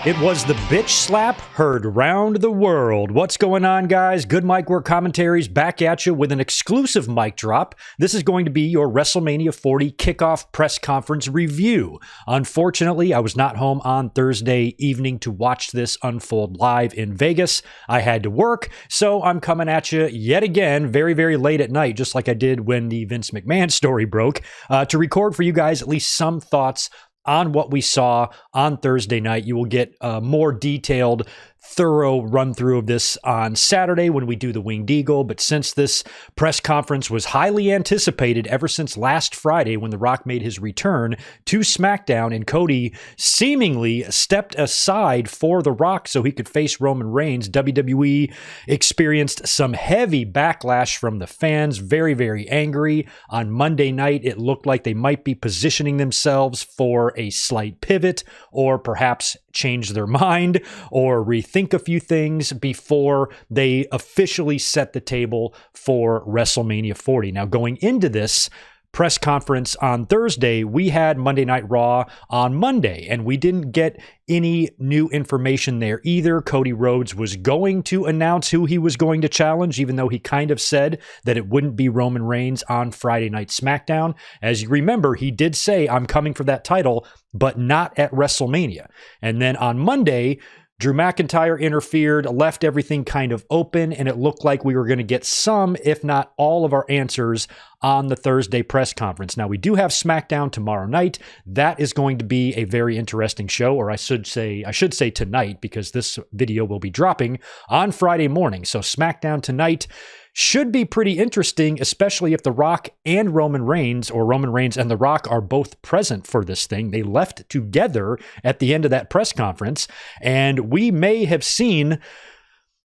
It was the bitch slap heard round the world. What's going on, guys? Good Mic Work Commentaries back at you with an exclusive mic drop. This is going to be your WrestleMania 40 kickoff press conference review. Unfortunately, I was not home on Thursday evening to watch this unfold live in Vegas. I had to work, so I'm coming at you yet again very, very late at night, just like I did when the Vince McMahon story broke, to record for you guys at least some thoughts on what we saw on Thursday night. You will get a more detailed, thorough run through of this on Saturday when we do the Winged Eagle. But since this press conference was highly anticipated ever since last Friday when The Rock made his return to SmackDown and Cody seemingly stepped aside for The Rock so he could face Roman Reigns, WWE experienced some heavy backlash from the fans, very, very angry. On Monday night, it looked like they might be positioning themselves for a slight pivot or perhaps change their mind or rethink a few things before they officially set the table for WrestleMania 40. Now, going into this press conference on Thursday, we had Monday Night Raw on Monday, and we didn't get any new information there either. Cody Rhodes was going to announce who he was going to challenge, even though he kind of said that it wouldn't be Roman Reigns on Friday Night SmackDown. As you remember, he did say, "I'm coming for that title, but not at WrestleMania." And then on Monday, Drew McIntyre interfered, left everything kind of open, and it looked like we were going to get some, if not all, of our answers on the Thursday press conference. Now, we do have SmackDown tomorrow night. That is going to be a very interesting show, or I should say tonight, because this video will be dropping on Friday morning. So SmackDown tonight should be pretty interesting, especially if The Rock and Roman Reigns, or Roman Reigns and The Rock, are both present for this thing. They left together at the end of that press conference, and we may have seen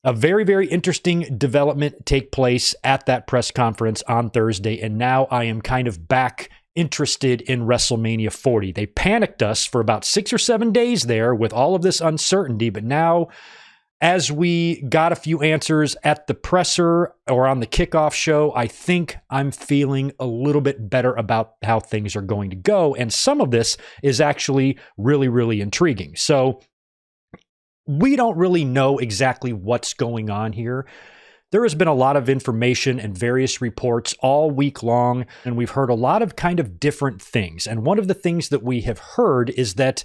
a very, very interesting development take place at that press conference on Thursday, and now I am kind of back interested in WrestleMania 40. They panicked us for about 6 or 7 days there with all of this uncertainty, but now, as we got a few answers at the presser or on the kickoff show, I think I'm feeling a little bit better about how things are going to go. And some of this is actually really, really intriguing. So we don't really know exactly what's going on here. There has been a lot of information and various reports all week long, and we've heard a lot of kind of different things. And one of the things that we have heard is that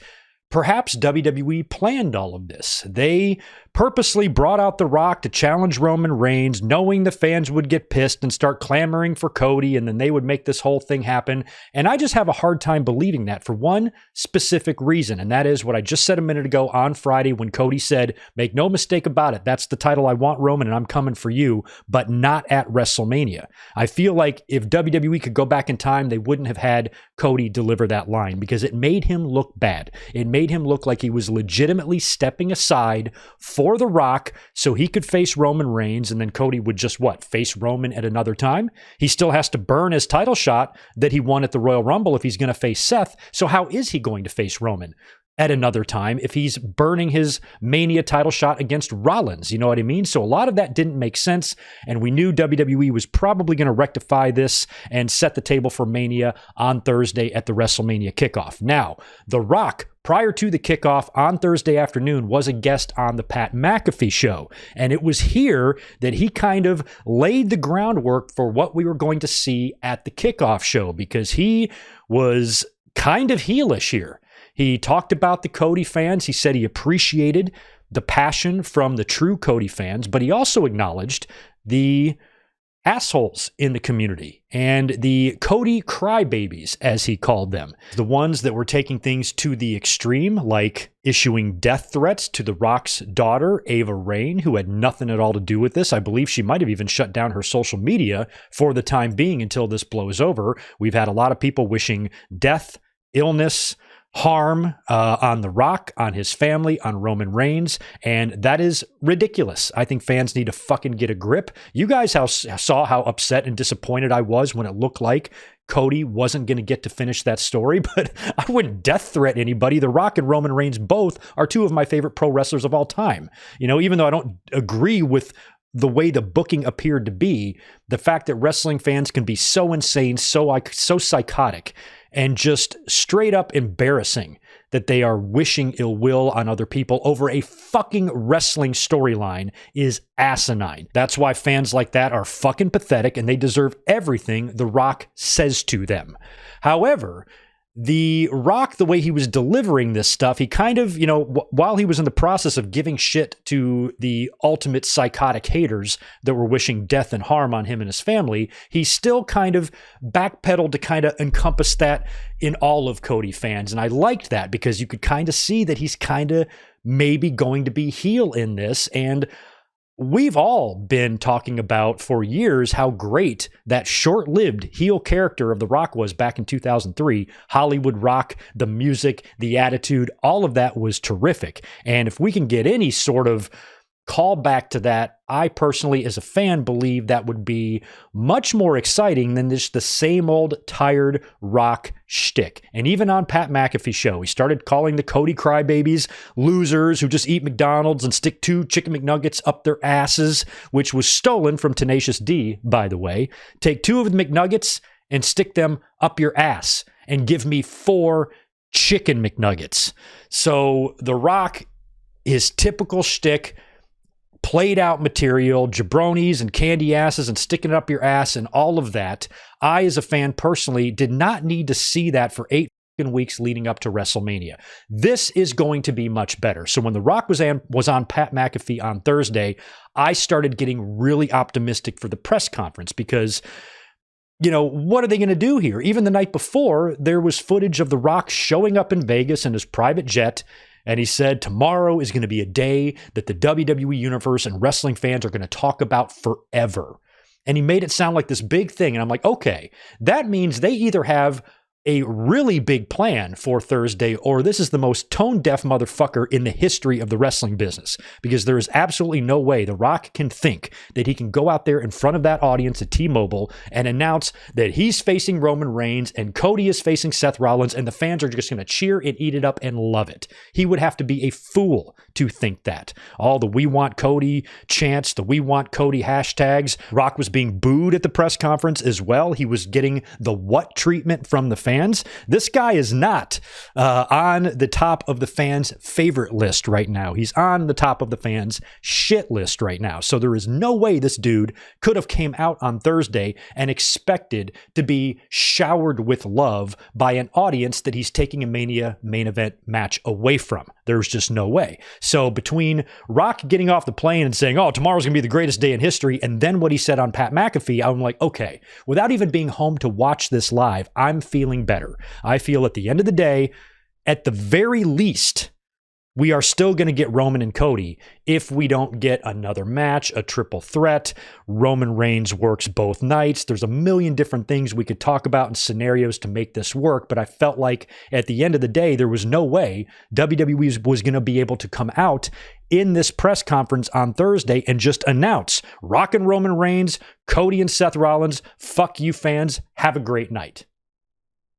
perhaps WWE planned all of this. They purposely brought out The Rock to challenge Roman Reigns, knowing the fans would get pissed and start clamoring for Cody, and then they would make this whole thing happen. And I just have a hard time believing that for one specific reason, and that is what I just said a minute ago on Friday when Cody said, "Make no mistake about it, that's the title I want, Roman, and I'm coming for you, but not at WrestleMania." I feel like if WWE could go back in time, they wouldn't have had Cody deliver that line because it made him look bad. It made him look like he was legitimately stepping aside for The Rock so he could face Roman Reigns, and then Cody would just face Roman at another time? He still has to burn his title shot that he won at the Royal Rumble if he's going to face Seth. So how is he going to face Roman at another time if he's burning his Mania title shot against Rollins? You know what I mean? So a lot of that didn't make sense, and we knew WWE was probably going to rectify this and set the table for Mania on Thursday at the WrestleMania kickoff. Now, The Rock, prior to the kickoff on Thursday afternoon, was a guest on the Pat McAfee show. And it was here that he kind of laid the groundwork for what we were going to see at the kickoff show, because he was kind of heelish here. He talked about the Cody fans. He said he appreciated the passion from the true Cody fans, but he also acknowledged the assholes in the community and the Cody crybabies, as he called them, the ones that were taking things to the extreme, like issuing death threats to The Rock's daughter, Ava Raine, who had nothing at all to do with this. I believe she might have even shut down her social media for the time being until this blows over. We've had a lot of people wishing death, illness, harm on The Rock, on his family, on Roman Reigns, and that is ridiculous. I think fans need to fucking get a grip. You guys saw how upset and disappointed I was when it looked like Cody wasn't going to get to finish that story, but I wouldn't death threat anybody. The Rock and Roman Reigns both are two of my favorite pro wrestlers of all time. You know, even though I don't agree with the way the booking appeared to be, the fact that wrestling fans can be so insane, so psychotic, and just straight up embarrassing that they are wishing ill will on other people over a fucking wrestling storyline is asinine. That's why fans like that are fucking pathetic and they deserve everything The Rock says to them. However, The Rock, the way he was delivering this stuff, he kind of, while he was in the process of giving shit to the ultimate psychotic haters that were wishing death and harm on him and his family, he still kind of backpedaled to kind of encompass that in all of Cody fans. And I liked that because you could kind of see that he's kind of maybe going to be heel in this. And we've all been talking about for years how great that short-lived heel character of The Rock was back in 2003. Hollywood Rock, the music, the attitude, all of that was terrific. And if we can get any sort of call back to that, I personally, as a fan, believe that would be much more exciting than just the same old tired Rock shtick. And even on Pat McAfee's show, he started calling the Cody crybabies losers who just eat McDonald's and stick 2 chicken McNuggets up their asses, which was stolen from Tenacious D, by the way. Take 2 of the McNuggets and stick them up your ass and give me 4 chicken McNuggets. So The Rock, his typical shtick, played out material, jabronis and candy asses and sticking it up your ass and all of that. I, as a fan personally, did not need to see that for 8 weeks leading up to WrestleMania. This is going to be much better. So when The Rock was on Pat McAfee on Thursday, I started getting really optimistic for the press conference because, what are they going to do here? Even the night before, there was footage of The Rock showing up in Vegas in his private jet. And he said, tomorrow is going to be a day that the WWE Universe and wrestling fans are going to talk about forever. And he made it sound like this big thing. And I'm like, okay, that means they either have a really big plan for Thursday, or this is the most tone-deaf motherfucker in the history of the wrestling business, because there is absolutely no way The Rock can think that he can go out there in front of that audience at T-Mobile and announce that he's facing Roman Reigns and Cody is facing Seth Rollins and the fans are just going to cheer and eat it up and love it. He would have to be a fool to think that. All the "We Want Cody" chants, the "We Want Cody" hashtags. Rock was being booed at the press conference as well. He was getting the what treatment from the fans. This guy is not on the top of the fans' favorite list right now. He's on the top of the fans' shit list right now. So there is no way this dude could have came out on Thursday and expected to be showered with love by an audience that he's taking a Mania main event match away from. There's just no way. So between Rock getting off the plane and saying, oh, tomorrow's going to be the greatest day in history, and then what he said on Pat McAfee, I'm like, okay, without even being home to watch this live, I'm feeling better. I feel at the end of the day, at the very least, we are still going to get Roman and Cody if we don't get another match, a triple threat. Roman Reigns works both nights. There's a million different things we could talk about and scenarios to make this work, but I felt like at the end of the day, there was no way WWE was going to be able to come out in this press conference on Thursday and just announce Rock and Roman Reigns, Cody and Seth Rollins, fuck you fans, have a great night.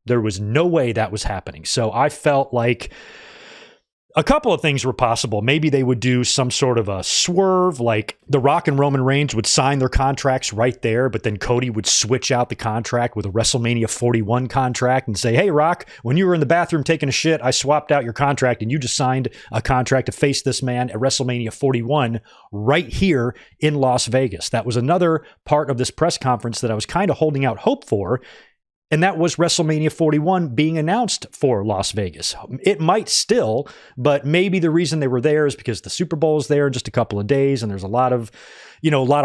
There was no way that was happening. So I felt like a couple of things were possible. Maybe they would do some sort of a swerve, like The Rock and Roman Reigns would sign their contracts right there, but then Cody would switch out the contract with a WrestleMania 41 contract and say, hey, Rock, when you were in the bathroom taking a shit, I swapped out your contract and you just signed a contract to face this man at WrestleMania 41 right here in Las Vegas. That was another part of this press conference that I was kind of holding out hope for. And that was WrestleMania 41 being announced for Las Vegas. It might still, but maybe the reason they were there is because the Super Bowl is there in just a couple of days, and there's a lot of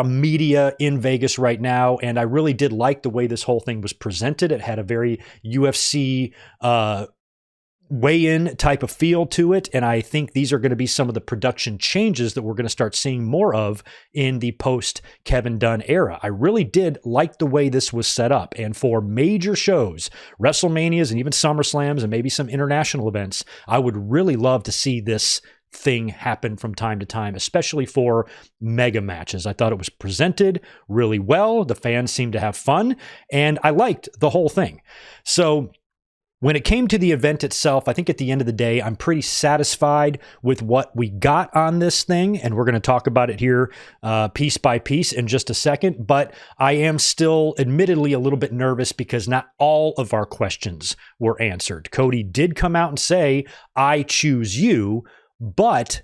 media in Vegas right now. And I really did like the way this whole thing was presented. It had a very UFC weigh-in type of feel to it, and I think these are going to be some of the production changes that we're going to start seeing more of in the post-Kevin Dunn era. I really did like the way this was set up, and for major shows, WrestleManias and even SummerSlams and maybe some international events, I would really love to see this thing happen from time to time, especially for mega matches. I thought it was presented really well. The fans seemed to have fun, and I liked the whole thing. So when it came to the event itself, I think at the end of the day, I'm pretty satisfied with what we got on this thing. And we're going to talk about it here piece by piece in just a second. But I am still admittedly a little bit nervous because not all of our questions were answered. Cody did come out and say, I choose you. But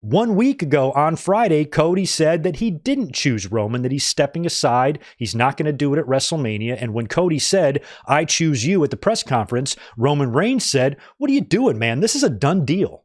1 week ago on Friday, Cody said that he didn't choose Roman, that he's stepping aside. He's not going to do it at WrestleMania. And when Cody said, I choose you at the press conference, Roman Reigns said, what are you doing, man? This is a done deal.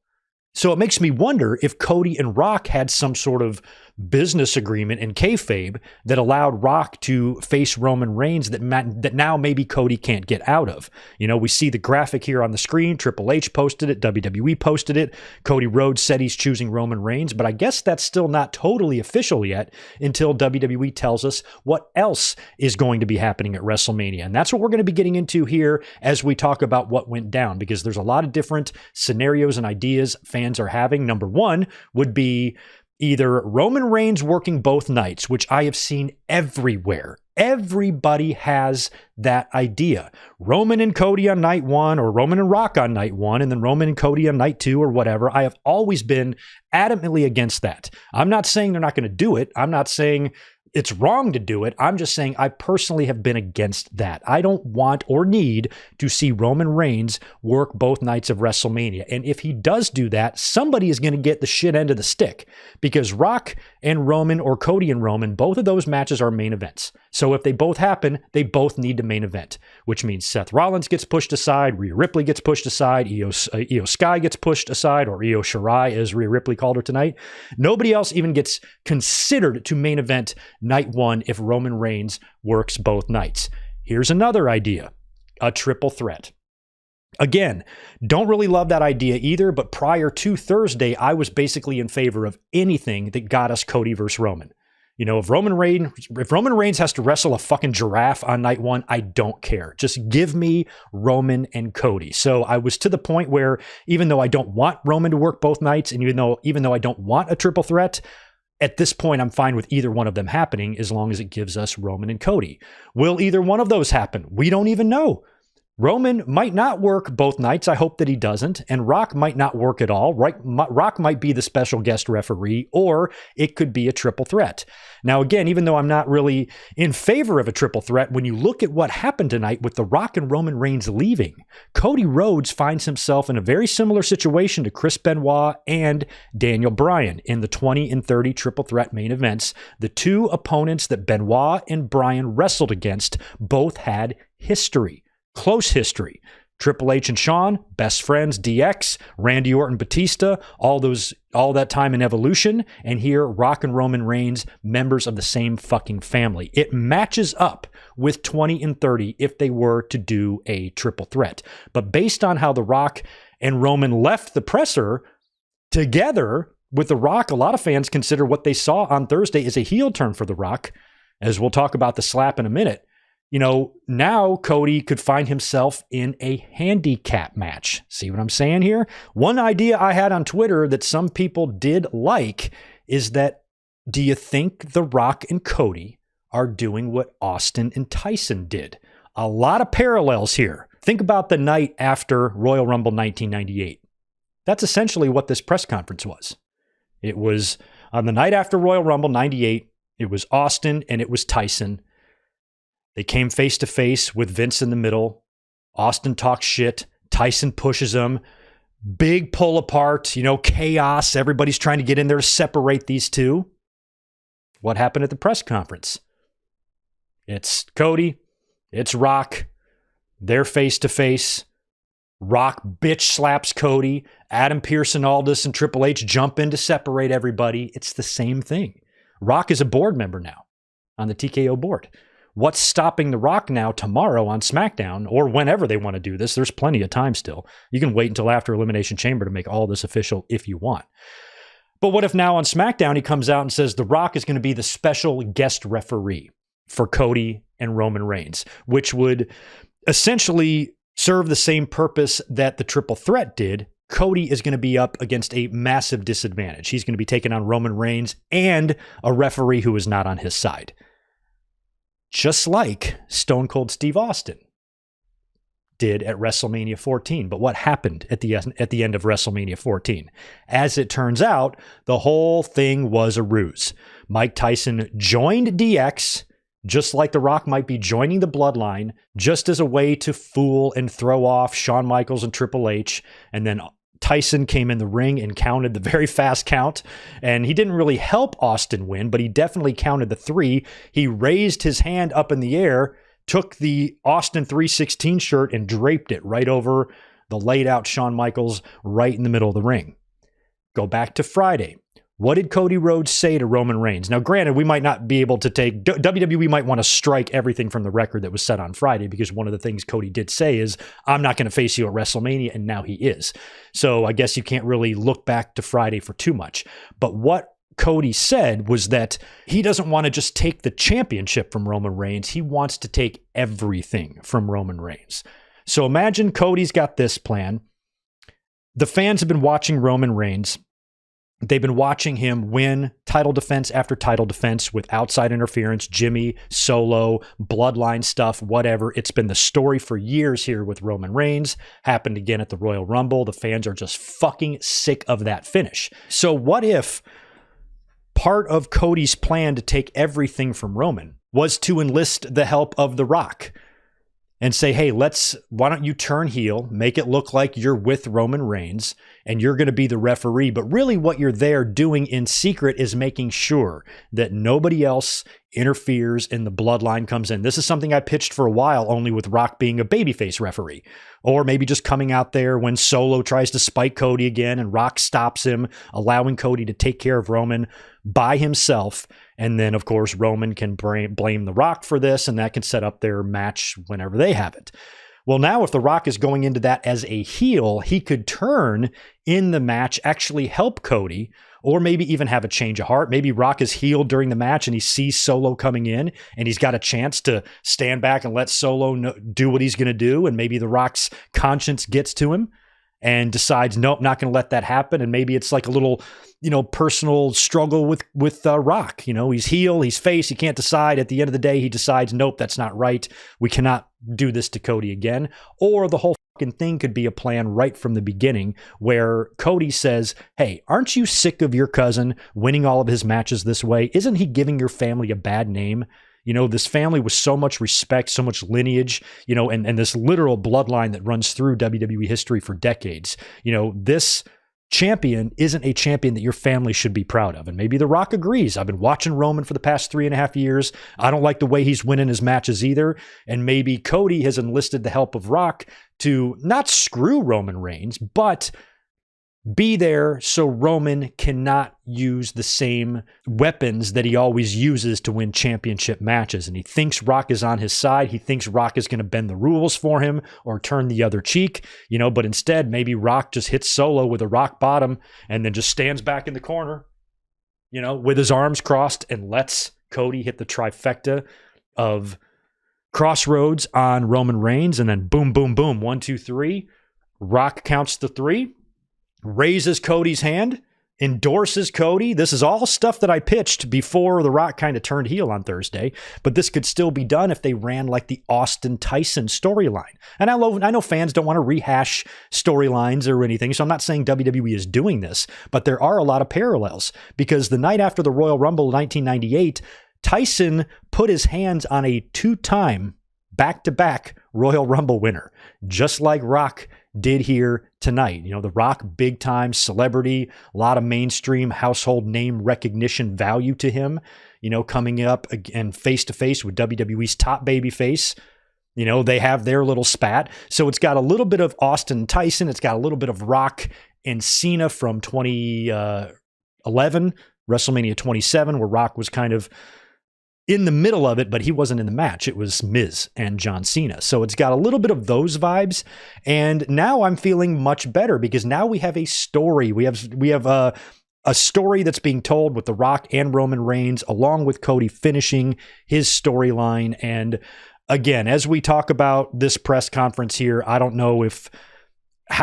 So it makes me wonder if Cody and Rock had some sort of business agreement in kayfabe that allowed Rock to face Roman Reigns that now maybe Cody can't get out of. You know, we see the graphic here on the screen. Triple H posted it. WWE posted it. Cody Rhodes said he's choosing Roman Reigns, but I guess that's still not totally official yet until WWE tells us what else is going to be happening at WrestleMania. And that's what we're going to be getting into here as we talk about what went down, because there's a lot of different scenarios and ideas fans are having. Number one would be either Roman Reigns working both nights, which I have seen everywhere. Everybody has that idea. Roman and Cody on night one, or Roman and Rock on night one, and then Roman and Cody on night two, or whatever. I have always been adamantly against that. I'm not saying they're not going to do it. I'm not saying it's wrong to do it. I'm just saying I personally have been against that. I don't want or need to see Roman Reigns work both nights of WrestleMania. And if he does do that, somebody is going to get the shit end of the stick, because Rock and Roman, or Cody and Roman, both of those matches are main events. So if they both happen, they both need to main event, which means Seth Rollins gets pushed aside, Rhea Ripley gets pushed aside, Io Sky gets pushed aside, or Io Shirai, as Rhea Ripley called her tonight. Nobody else even gets considered to main event night one if Roman Reigns works both nights. Here's another idea: a triple threat. Again, don't really love that idea either, but prior to Thursday, I was basically in favor of anything that got us Cody versus Roman. You know, if Roman Reigns has to wrestle a fucking giraffe on night one, I don't care. Just give me Roman and Cody. So I was to the point where, even though I don't want Roman to work both nights, and even though I don't want a triple threat, at this point, I'm fine with either one of them happening as long as it gives us Roman and Cody. Will either one of those happen? We don't even know. Roman might not work both nights. I hope that he doesn't. And Rock might not work at all. Rock might be the special guest referee, or it could be a triple threat. Now, again, even though I'm not really in favor of a triple threat, when you look at what happened tonight with The Rock and Roman Reigns leaving, Cody Rhodes finds himself in a very similar situation to Chris Benoit and Daniel Bryan in the 20 and 30 triple threat main events. The two opponents that Benoit and Bryan wrestled against both had history. Close history. Triple H and Shawn, best friends, DX, Randy Orton, Batista, all that time in Evolution, and here Rock and Roman Reigns, members of the same fucking family. It matches up with 20 and 30 if they were to do a triple threat. But based on how The Rock and Roman left the presser together with The Rock, a lot of fans consider what they saw on Thursday as a heel turn for The Rock, as we'll talk about the slap in a minute. You know, now Cody could find himself in a handicap match. See what I'm saying here? One idea I had on Twitter that some people did like is that, do you think The Rock and Cody are doing what Austin and Tyson did? A lot of parallels here. Think about the night after Royal Rumble 1998. That's essentially what this press conference was. It was on the night after Royal Rumble 98. It was Austin and it was Tyson. They came face to face with Vince in the middle. Austin talks shit. Tyson pushes him. Big pull apart, chaos. Everybody's trying to get in there to separate these two. What happened at the press conference? It's Cody. It's Rock. They're face to face. Rock bitch slaps Cody. Adam Pearce and Aldis and Triple H jump in to separate everybody. It's the same thing. Rock is a board member now on the TKO board. What's stopping The Rock now tomorrow on SmackDown, or whenever they want to do this? There's plenty of time still. You can wait until after Elimination Chamber to make all this official if you want. But what if now on SmackDown he comes out and says The Rock is going to be the special guest referee for Cody and Roman Reigns, which would essentially serve the same purpose that the triple threat did. Cody is going to be up against a massive disadvantage. He's going to be taking on Roman Reigns and a referee who is not on his side. Just like Stone Cold Steve Austin did at WrestleMania 14. But what happened at the end of WrestleMania 14? As it turns out, the whole thing was a ruse. Mike Tyson joined DX, just like The Rock might be joining the Bloodline, just as a way to fool and throw off Shawn Michaels and Triple H. And then Tyson came in the ring and counted the very fast count, and he didn't really help Austin win, but he definitely counted the 3. He raised his hand up in the air, took the Austin 316 shirt and draped it right over the laid out Shawn Michaels right in the middle of the ring. Go back to Friday. What did Cody Rhodes say to Roman Reigns? Now, granted, we might not be able to take, WWE might want to strike everything from the record that was said on Friday, because one of the things Cody did say is, I'm not going to face you at WrestleMania, and now he is. So I guess you can't really look back to Friday for too much. But what Cody said was that he doesn't want to just take the championship from Roman Reigns. He wants to take everything from Roman Reigns. So imagine Cody's got this plan. The fans have been watching Roman Reigns. They've been watching him win title defense after title defense with outside interference, Jimmy, Solo, bloodline stuff, whatever. It's been the story for years here with Roman Reigns. Happened again at the Royal Rumble. The fans are just fucking sick of that finish. So what if part of Cody's plan to take everything from Roman was to enlist the help of The Rock and say, hey, why don't you turn heel, make it look like you're with Roman Reigns and you're going to be the referee. But really what you're there doing in secret is making sure that nobody else interferes and the bloodline comes in. This is something I pitched for a while, only with Rock being a babyface referee, or maybe just coming out there when Solo tries to spike Cody again and Rock stops him, allowing Cody to take care of Roman by himself. And then, of course, Roman can blame The Rock for this, and that can set up their match whenever they have it. Well, now if The Rock is going into that as a heel, he could turn in the match, actually help Cody, or maybe even have a change of heart. Maybe Rock is healed during the match and he sees Solo coming in and he's got a chance to stand back and let Solo do what he's going to do. And maybe The Rock's conscience gets to him and decides, nope, not going to let that happen. And maybe it's like a little, personal struggle with Rock. He's heel, he's face, he can't decide. At the end of the day, he decides, nope, that's not right. We cannot do this to Cody again. Or the whole fucking thing could be a plan right from the beginning where Cody says, hey, aren't you sick of your cousin winning all of his matches this way? Isn't he giving your family a bad name? This family with so much respect, so much lineage, and this literal bloodline that runs through WWE history for decades. This champion isn't a champion that your family should be proud of. And maybe The Rock agrees. I've been watching Roman for the past 3.5 years. I don't like the way he's winning his matches either. And maybe Cody has enlisted the help of Rock to not screw Roman Reigns, but be there so Roman cannot use the same weapons that he always uses to win championship matches. And he thinks Rock is on his side. He thinks Rock is going to bend the rules for him or turn the other cheek, but instead maybe Rock just hits Solo with a rock bottom and then just stands back in the corner, with his arms crossed and lets Cody hit the trifecta of crossroads on Roman Reigns. And then boom, boom, boom, 1, 2, 3. Rock counts the 3. Raises Cody's hand, endorses Cody. This is all stuff that I pitched before The Rock kind of turned heel on Thursday, but this could still be done if they ran like the Austin Tyson storyline. And I know fans don't want to rehash storylines or anything, so I'm not saying WWE is doing this, but there are a lot of parallels because the night after the Royal Rumble 1998, Tyson put his hands on a 2-time back-to-back Royal Rumble winner, just like Rock did here tonight. The Rock, big time celebrity, a lot of mainstream household name recognition value to him, coming up and face to face with WWE's top babyface. They have their little spat. So it's got a little bit of Austin Tyson. It's got a little bit of Rock and Cena from 2011, WrestleMania 27, where Rock was kind of in the middle of it, but he wasn't in the match. It was Miz and John Cena. So it's got a little bit of those vibes. And now I'm feeling much better because now we have a story. We have a story that's being told with The Rock and Roman Reigns, along with Cody finishing his storyline. And again, as we talk about this press conference here, I don't know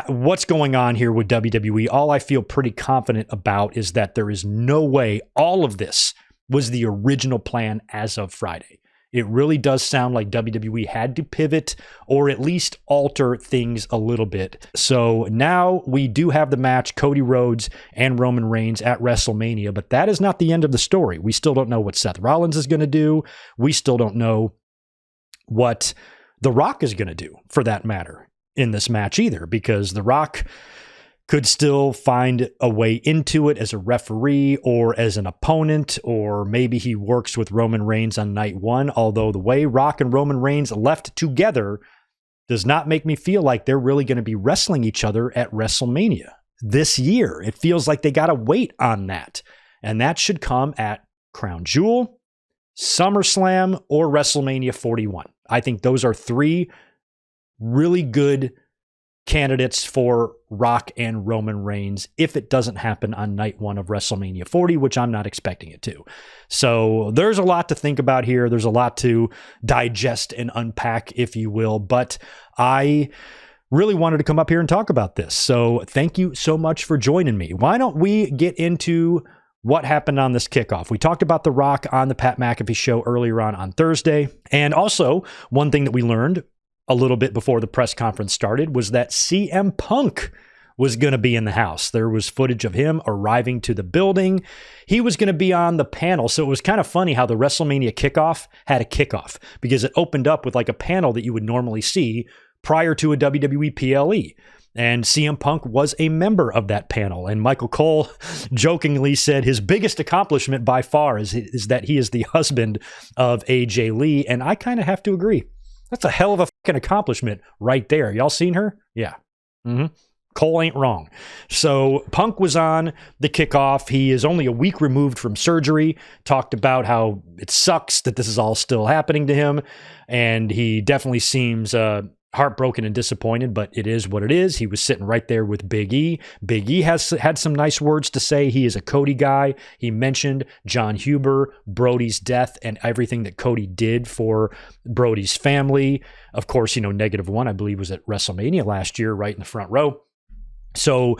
what's going on here with WWE. All I feel pretty confident about is that there is no way all of this was the original plan as of Friday. It really does sound like WWE had to pivot or at least alter things a little bit. So now we do have the match, Cody Rhodes and Roman Reigns at WrestleMania, but that is not the end of the story. We still don't know what Seth Rollins is going to do. We still don't know what The Rock is going to do, for that matter, in this match either, because The Rock could still find a way into it as a referee or as an opponent, or maybe he works with Roman Reigns on night one, although the way Rock and Roman Reigns left together does not make me feel like they're really going to be wrestling each other at WrestleMania this year. It feels like they got to wait on that, and that should come at Crown Jewel, SummerSlam, or WrestleMania 41. I think those are three really good candidates for Rock and Roman Reigns if it doesn't happen on night one of WrestleMania 40, which I'm not expecting it to. So there's a lot to think about here. There's a lot to digest and unpack, if you will, but I really wanted to come up here and talk about this. So thank you so much for joining me. Why don't we get into what happened on this kickoff? We talked about The Rock on the Pat McAfee show earlier on Thursday. And also, one thing that we learned a little bit before the press conference started was that CM Punk was going to be in the house. There was footage of him arriving to the building. He was going to be on the panel. So it was kind of funny how the WrestleMania kickoff had a kickoff, because it opened up with like a panel that you would normally see prior to a WWE PLE. And CM Punk was a member of that panel. And Michael Cole jokingly said his biggest accomplishment by far is that he is the husband of AJ Lee. And I kind of have to agree. That's a hell of a fucking accomplishment right there. Y'all seen her? Yeah. Cole ain't wrong. So Punk was on the kickoff. He is only a week removed from surgery. Talked about how it sucks that this is all still happening to him. And he definitely seems heartbroken and disappointed, but it is what it is. He was sitting right there with Big E. Big E has had some nice words to say. He is a Cody guy. He mentioned John Huber, Brody's death, and everything that Cody did for Brody's family. Of course, -1, I believe, was at WrestleMania last year, right in the front row. So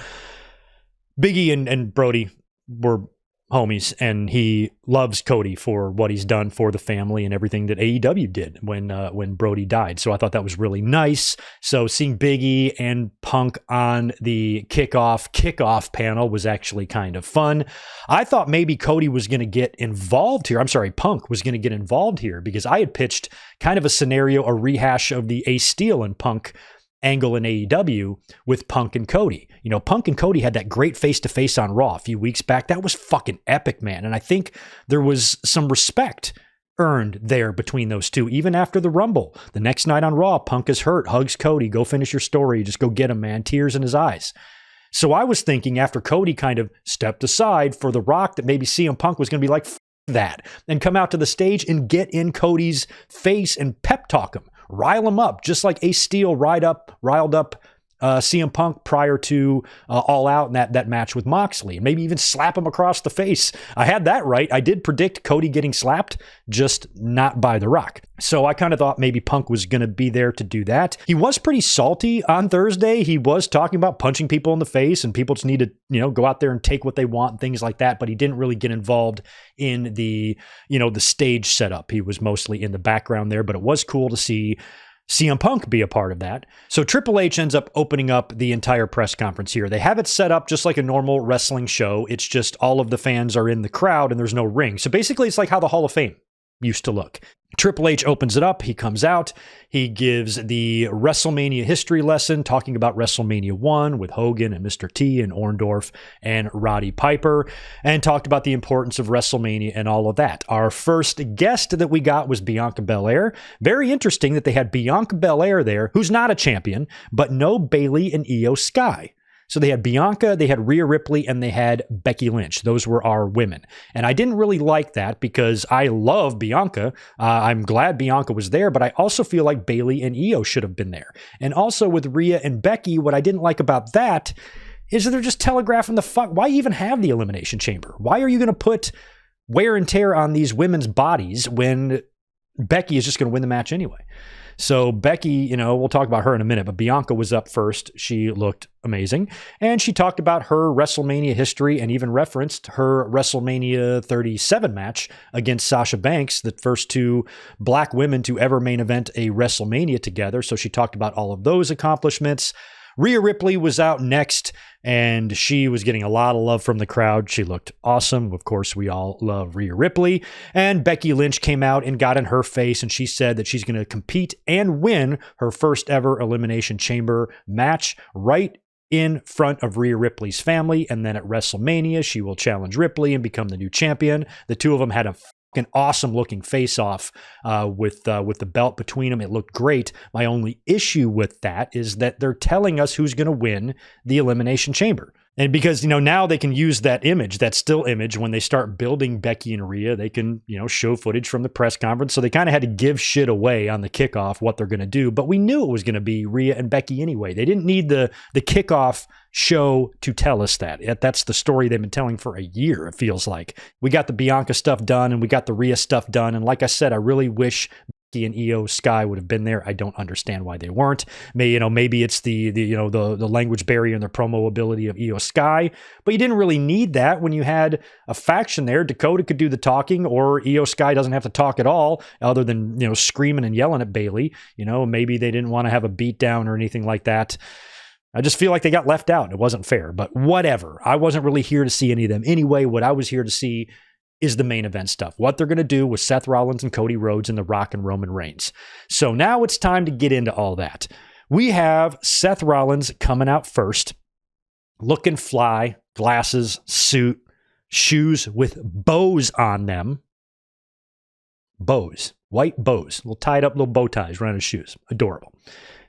Big E and Brody were homies, and he loves Cody for what he's done for the family and everything that AEW did when Brody died. So I thought that was really nice. So seeing Big E and Punk on the kickoff panel was actually kind of fun. I thought maybe Cody was going to get involved here. I'm sorry, Punk was going to get involved here, because I had pitched kind of a scenario, a rehash of the Ace Steel and Punk angle in AEW with Punk and Cody. Punk and Cody had that great face-to-face on Raw a few weeks back. That was fucking epic, man. And I think there was some respect earned there between those two, even after the Rumble. The next night on Raw, Punk is hurt, hugs Cody, go finish your story, just go get him, man. Tears in his eyes. So I was thinking after Cody kind of stepped aside for The Rock that maybe CM Punk was going to be like, that, and come out to the stage and get in Cody's face and pep talk him. Rile him up, just like Ace Steel riled up CM Punk prior to All Out and that match with Moxley. Maybe even slap him across the face. I had that right. I did predict Cody getting slapped, just not by The Rock. So I kind of thought maybe Punk was going to be there to do that. He was pretty salty on Thursday. He was talking about punching people in the face, and people just need to, go out there and take what they want and things like that. But he didn't really get involved in the stage setup. He was mostly in the background there, but it was cool to see CM Punk be a part of that. So Triple H ends up opening up the entire press conference here. They have it set up just like a normal wrestling show. It's just all of the fans are in the crowd and there's no ring. So basically it's like how the Hall of Fame used to look. Triple H opens it up. He comes out. He gives the WrestleMania history lesson, talking about WrestleMania 1 with Hogan and Mr. T and Orndorff and Roddy Piper, and talked about the importance of WrestleMania and all of that. Our first guest that we got was Bianca Belair. Very interesting that they had Bianca Belair there, who's not a champion, but no Bayley and Io Sky. So they had Bianca, they had Rhea Ripley, and they had Becky Lynch. Those were our women. And I didn't really like that because I love Bianca. I'm glad Bianca was there, but I also feel like Bayley and Io should have been there. And also with Rhea and Becky, what I didn't like about that is that they're just telegraphing the fuck. Why even have the Elimination Chamber? Why are you going to put wear and tear on these women's bodies when Becky is just going to win the match anyway? So Becky, you know, we'll talk about her in a minute, but Bianca was up first. She looked amazing. And she talked about her WrestleMania history and even referenced her WrestleMania 37 match against Sasha Banks, the first two black women to ever main event a WrestleMania together. So she talked about all of those accomplishments. Rhea Ripley was out next, and she was getting a lot of love from the crowd. She looked awesome. Of course, we all love Rhea Ripley. And Becky Lynch came out and got in her face, and she said that she's going to compete and win her first ever Elimination Chamber match right in front of Rhea Ripley's family. And then at WrestleMania, she will challenge Ripley and become the new champion. The two of them had an awesome looking face off with the belt between them. It looked great. My only issue with that is that they're telling us who's going to win the Elimination Chamber. And because, you know, now they can use that image, that still image, when they start building Becky and Rhea, they can, you know, show footage from the press conference. So they kind of had to give shit away on the kickoff, what they're going to do. But we knew it was going to be Rhea and Becky anyway. They didn't need the kickoff show to tell us that. That's the story they've been telling for a year, it feels like. We got the Bianca stuff done and we got the Rhea stuff done. And like I said, I really wish Becky and Io Sky would have been there. I don't understand why they weren't. Maybe it's the language barrier and the promo ability of Io Sky, but you didn't really need that when you had a faction there. Dakota could do the talking, or Io Sky doesn't have to talk at all, other than, you know, screaming and yelling at Bayley. You know, maybe they didn't want to have a beatdown or anything like that. I just feel like they got left out. It wasn't fair, but whatever. I wasn't really here to see any of them anyway. What I was here to see is the main event stuff, what they're going to do with Seth Rollins and Cody Rhodes and The Rock and Roman Reigns. So now it's time to get into all that. We have Seth Rollins coming out first, looking fly, glasses, suit, shoes with bows on them. Bows, white bows, little tied up little bow ties around his shoes. Adorable.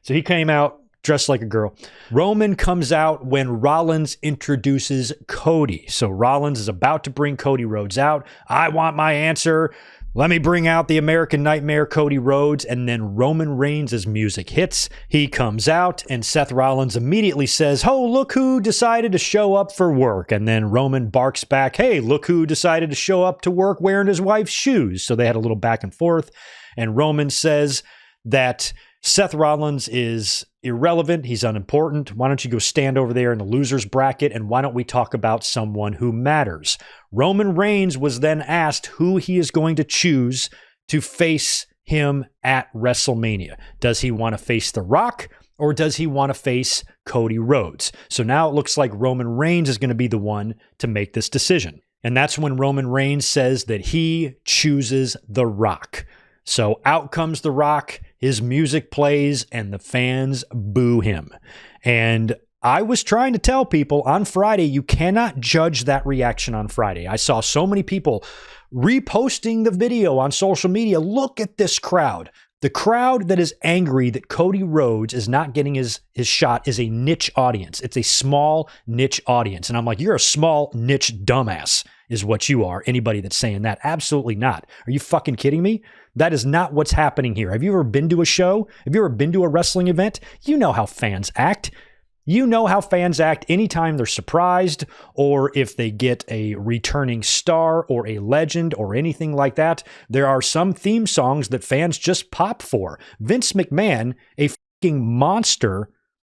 So he came out dressed like a girl. Roman comes out when Rollins introduces Cody. So Rollins is about to bring Cody Rhodes out. I want my answer. Let me bring out the American Nightmare, Cody Rhodes. And then Roman Reigns' music hits. He comes out and Seth Rollins immediately says, oh, look who decided to show up for work. And then Roman barks back, hey, look who decided to show up to work wearing his wife's shoes. So they had a little back and forth. And Roman says that Seth Rollins is irrelevant. He's unimportant. Why don't you go stand over there in the loser's bracket, and why don't we talk about someone who matters? Roman Reigns was then asked who he is going to choose to face him at WrestleMania. Does he want to face The Rock, or does he want to face Cody Rhodes? So now it looks like Roman Reigns is going to be the one to make this decision. And that's when Roman Reigns says that he chooses The Rock. So out comes The Rock, his music plays, and the fans boo him. And I was trying to tell people on Friday, you cannot judge that reaction on Friday. I saw so many people reposting the video on social media. Look at this crowd. The crowd that is angry that Cody Rhodes is not getting his shot is a niche audience. It's a small niche audience. And I'm like, you're a small niche dumbass is what you are. Anybody that's saying that. Absolutely not. Are you fucking kidding me? That is not what's happening here. Have you ever been to a show? Have you ever been to a wrestling event? You know how fans act. You know how fans act anytime they're surprised, or if they get a returning star or a legend or anything like that. There are some theme songs that fans just pop for. Vince McMahon, a fucking monster,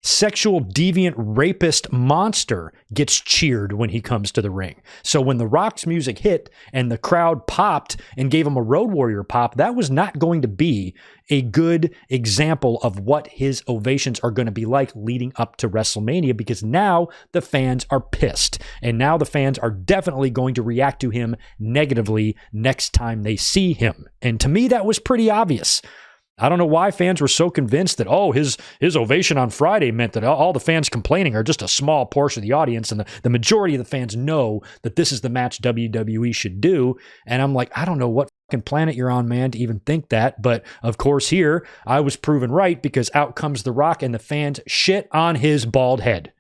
sexual deviant rapist monster, gets cheered when he comes to the ring. So when The Rock's music hit and the crowd popped and gave him a Road Warrior pop, that was not going to be a good example of what his ovations are going to be like leading up to WrestleMania, because now the fans are pissed. And now the fans are definitely going to react to him negatively next time they see him. And to me, that was pretty obvious. I don't know why fans were so convinced that, oh, his ovation on Friday meant that all the fans complaining are just a small portion of the audience, and the majority of the fans know that this is the match WWE should do. And I'm like, I don't know what fucking planet you're on, man, to even think that. But of course here, I was proven right, because out comes The Rock and the fans shit on his bald head.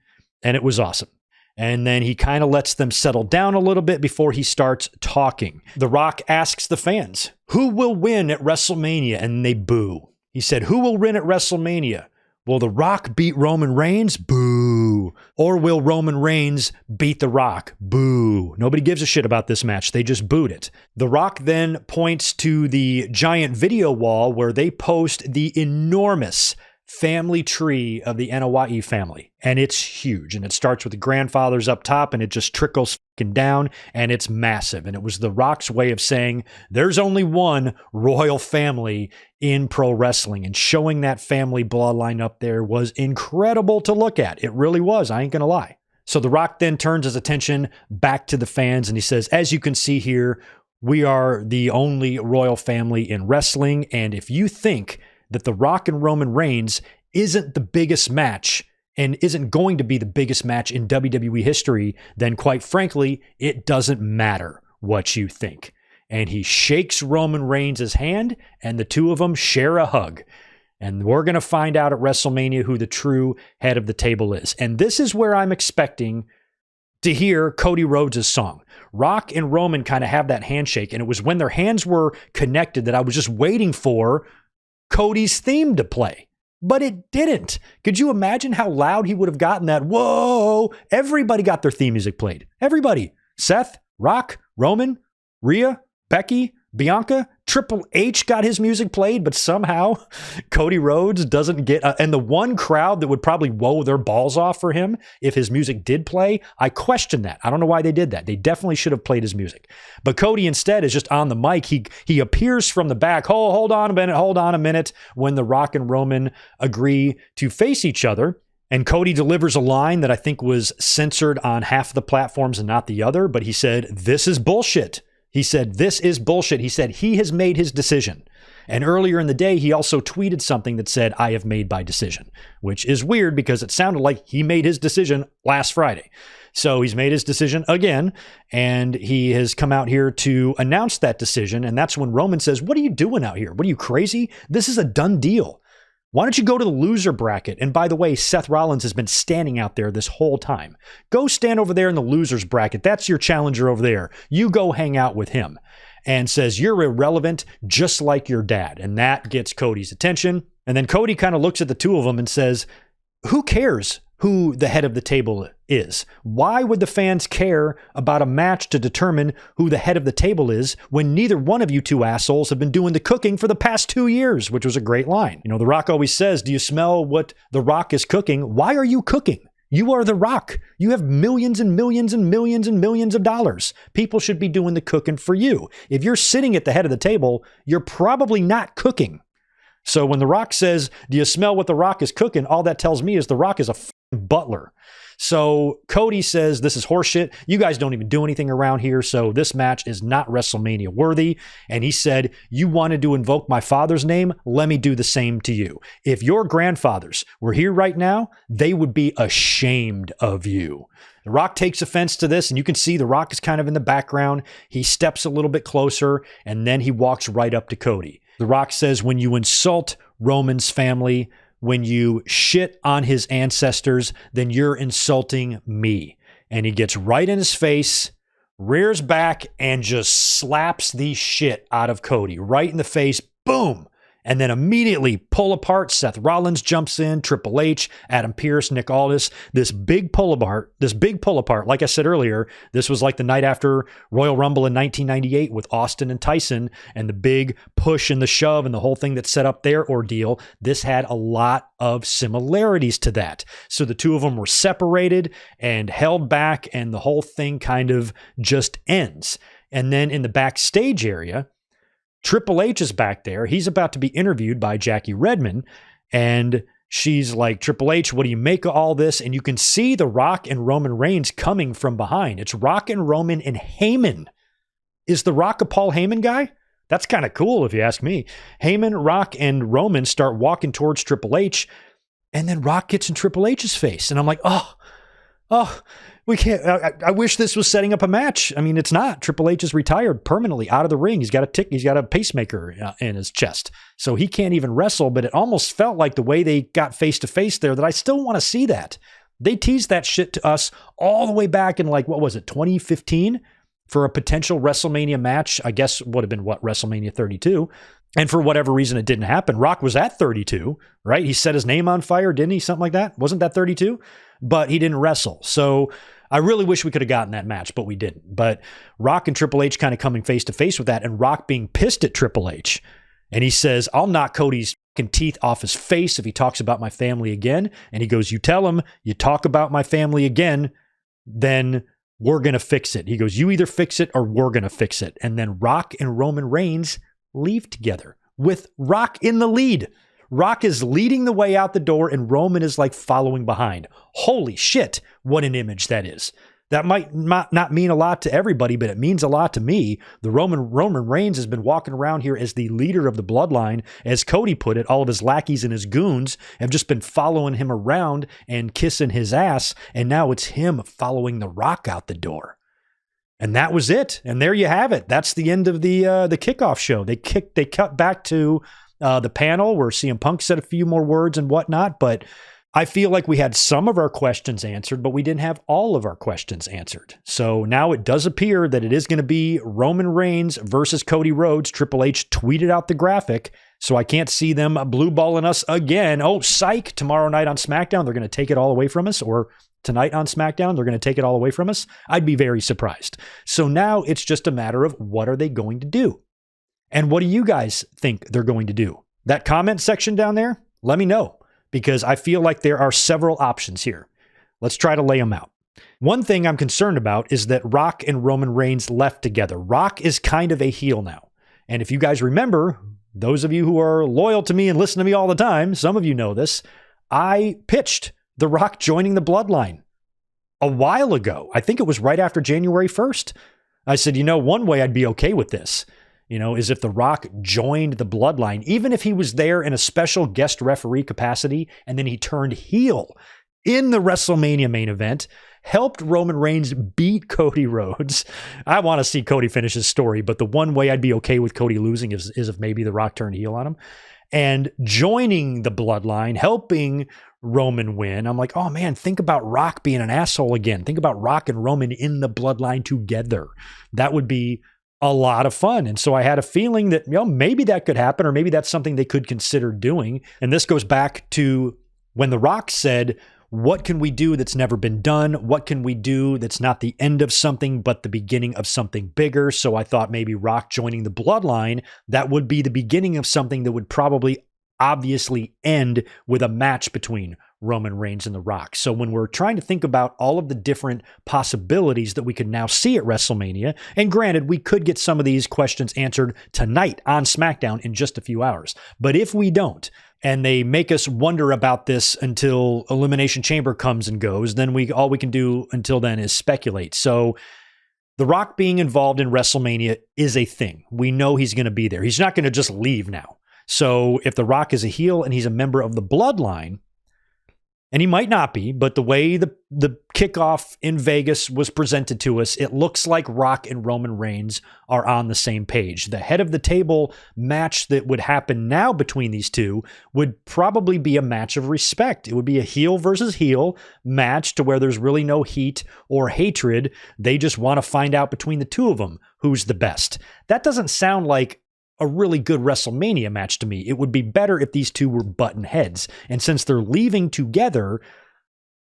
And it was awesome. And then he kind of lets them settle down a little bit before he starts talking. The Rock asks the fans, who will win at WrestleMania? And they boo. He said, who will win at WrestleMania? Will The Rock beat Roman Reigns? Boo. Boo. Or will Roman Reigns beat The Rock? Boo. Nobody gives a shit about this match. They just booed it. The Rock then points to the giant video wall where they post the enormous family tree of the Anoa'i family. And it's huge. And it starts with the grandfathers up top and it just trickles fucking down and it's massive. And it was The Rock's way of saying there's only one royal family in pro wrestling, and showing that family bloodline up there was incredible to look at. It really was. I ain't going to lie. So The Rock then turns his attention back to the fans and he says, as you can see here, we are the only royal family in wrestling. And if you think that The Rock and Roman Reigns isn't the biggest match and isn't going to be the biggest match in WWE history, then quite frankly, it doesn't matter what you think. And he shakes Roman Reigns' hand and the two of them share a hug. And we're going to find out at WrestleMania who the true head of the table is. And this is where I'm expecting to hear Cody Rhodes' song. Rock and Roman kind of have that handshake, and it was when their hands were connected that I was just waiting for Cody's theme to play, but it didn't. Could you imagine how loud he would have gotten that? Whoa! Everybody got their theme music played. Everybody. Seth, Rock, Roman, Rhea, Becky, Bianca, Triple H got his music played, but somehow Cody Rhodes doesn't get, and the one crowd that would probably woe their balls off for him if his music did play, I question that. I don't know why they did that. They definitely should have played his music. But Cody instead is just on the mic. He appears from the back. Oh, hold on a minute. When The Rock and Roman agree to face each other, and Cody delivers a line that I think was censored on half of the platforms and not the other, but he said, "This is bullshit." He said, "This is bullshit." He said he has made his decision. And earlier in the day, he also tweeted something that said, "I have made my decision," which is weird because it sounded like he made his decision last Friday. So he's made his decision again, and he has come out here to announce that decision. And that's when Roman says, "What are you doing out here? What are you, crazy? This is a done deal. Why don't you go to the loser bracket?" And by the way, Seth Rollins has been standing out there this whole time. Go stand over there in the losers bracket. That's your challenger over there. You go hang out with him. And says, "You're irrelevant, just like your dad." And that gets Cody's attention. And then Cody kind of looks at the two of them and says, who cares who the head of the table is? Why would the fans care about a match to determine who the head of the table is when neither one of you two assholes have been doing the cooking for the past 2 years? Which was a great line. You know, The Rock always says, do you smell what The Rock is cooking? Why are you cooking? You are The Rock. You have millions and millions and millions and millions of dollars. People should be doing the cooking for you. If you're sitting at the head of the table, you're probably not cooking. So when The Rock says, do you smell what The Rock is cooking? All that tells me is The Rock is a butler. So Cody says, this is horseshit. You guys don't even do anything around here. So this match is not WrestleMania worthy. And he said, you wanted to invoke my father's name? Let me do the same to you. If your grandfathers were here right now, they would be ashamed of you. The Rock takes offense to this, and you can see The Rock is kind of in the background. He steps a little bit closer, and then he walks right up to Cody. The Rock says, when you insult Roman's family, when you shit on his ancestors, then you're insulting me. And he gets right in his face, rears back, and just slaps the shit out of Cody. Right in the face, boom! And then immediately pull apart. Seth Rollins jumps in, Triple H, Adam Pearce, Nick Aldis. This big pull apart. Like I said earlier, this was like the night after Royal Rumble in 1998 with Austin and Tyson, and the big push and the shove and the whole thing that set up their ordeal. This had a lot of similarities to that. So the two of them were separated and held back, and the whole thing kind of just ends. And then in the backstage area, Triple H is back there. He's about to be interviewed by Jackie Redmond. And she's like, Triple H, what do you make of all this? And you can see The Rock and Roman Reigns coming from behind. It's Rock and Roman and Heyman. Is The Rock a Paul Heyman guy? That's kind of cool if you ask me. Heyman, Rock, and Roman start walking towards Triple H. And then Rock gets in Triple H's face. And I'm like, oh, we can't. I wish this was setting up a match. I mean, it's not. Triple H is retired permanently out of the ring. He's got a pacemaker in his chest, so he can't even wrestle. But it almost felt like the way they got face to face there that I still want to see that. They teased that shit to us all the way back in, like, what was it, 2015? for a potential WrestleMania match. I guess would have been WrestleMania 32. And for whatever reason, it didn't happen. Rock was at 32, right? He set his name on fire, didn't he? Something like that. Wasn't that 32? But he didn't wrestle. So I really wish we could have gotten that match, but we didn't. But Rock and Triple H kind of coming face to face with that, and Rock being pissed at Triple H. And he says, I'll knock Cody's fucking teeth off his face if he talks about my family again. And he goes, you tell him you talk about my family again, then we're going to fix it. He goes, you either fix it or we're going to fix it. And then Rock and Roman Reigns leave together with Rock in the lead. Rock is leading the way out the door and Roman is like following behind. Holy shit, what an image that is. That might not mean a lot to everybody, but it means a lot to me. The Roman Reigns has been walking around here as the leader of the bloodline. As Cody put it, all of his lackeys and his goons have just been following him around and kissing his ass. And now it's him following The Rock out the door. And that was it. And there you have it. That's the end of the kickoff show. They cut back to the panel where CM Punk said a few more words and whatnot. But I feel like we had some of our questions answered, but we didn't have all of our questions answered. So now it does appear that it is going to be Roman Reigns versus Cody Rhodes. Triple H tweeted out the graphic, so I can't see them blue balling us again. Oh, psych. Tomorrow night on SmackDown, they're going to take it all away from us, or tonight on SmackDown, they're going to take it all away from us. I'd be very surprised. So now it's just a matter of what are they going to do? And what do you guys think they're going to do? That comment section down there, let me know, because I feel like there are several options here. Let's try to lay them out. One thing I'm concerned about is that Rock and Roman Reigns left together. Rock is kind of a heel now. And if you guys remember, those of you who are loyal to me and listen to me all the time, some of you know this, I pitched The Rock joining the bloodline a while ago. I think it was right after January 1st. I said, one way I'd be okay with this, is if The Rock joined the bloodline, even if he was there in a special guest referee capacity, and then he turned heel in the WrestleMania main event, helped Roman Reigns beat Cody Rhodes. I want to see Cody finish his story, but the one way I'd be okay with Cody losing is if maybe The Rock turned heel on him. And joining the bloodline, helping Roman win. I'm like, oh man, think about Rock being an asshole again. Think about Rock and Roman in the bloodline together. That would be a lot of fun. And so I had a feeling that, maybe that could happen, or maybe that's something they could consider doing. And this goes back to when The Rock said, what can we do that's never been done? What can we do that's not the end of something, but the beginning of something bigger? So I thought maybe Rock joining the bloodline, that would be the beginning of something that would probably obviously end with a match between Roman Reigns and The Rock. So when we're trying to think about all of the different possibilities that we could now see at WrestleMania, and granted, we could get some of these questions answered tonight on SmackDown in just a few hours. But if we don't, and they make us wonder about this until Elimination Chamber comes and goes, then all we can do until then is speculate. So The Rock being involved in WrestleMania is a thing. We know he's going to be there. He's not going to just leave now. So if The Rock is a heel and he's a member of the bloodline, and he might not be, but the way the kickoff in Vegas was presented to us, it looks like Rock and Roman Reigns are on the same page. The head of the table match that would happen now between these two would probably be a match of respect. It would be a heel versus heel match to where there's really no heat or hatred. They just want to find out between the two of them who's the best. That doesn't sound like a really good WrestleMania match to me. It would be better if these two were button heads. And since they're leaving together,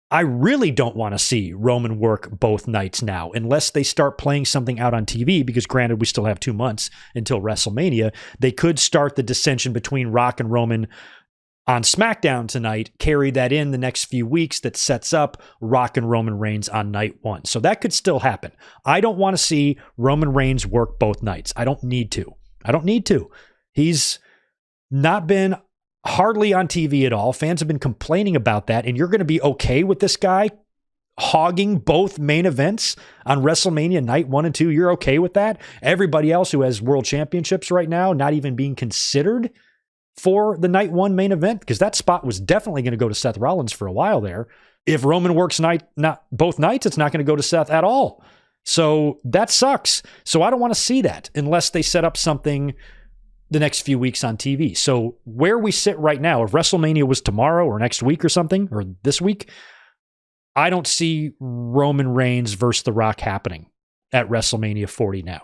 I really don't want to see Roman work both nights now, unless they start playing something out on TV, because granted, we still have 2 months until WrestleMania. They could start the dissension between Rock and Roman on SmackDown tonight, carry that in the next few weeks that sets up Rock and Roman Reigns on night one. So that could still happen. I don't want to see Roman Reigns work both nights. I don't need to. He's not been hardly on TV at all. Fans have been complaining about that. And you're going to be okay with this guy hogging both main events on WrestleMania night 1 and 2. You're okay with that? Everybody else who has world championships right now, not even being considered for the night 1 main event, because that spot was definitely going to go to Seth Rollins for a while there. If Roman works not both nights, it's not going to go to Seth at all. So that sucks. So I don't want to see that unless they set up something the next few weeks on TV. So where we sit right now, if WrestleMania was tomorrow or next week or something, or this week, I don't see Roman Reigns versus The Rock happening. at WrestleMania 40 now.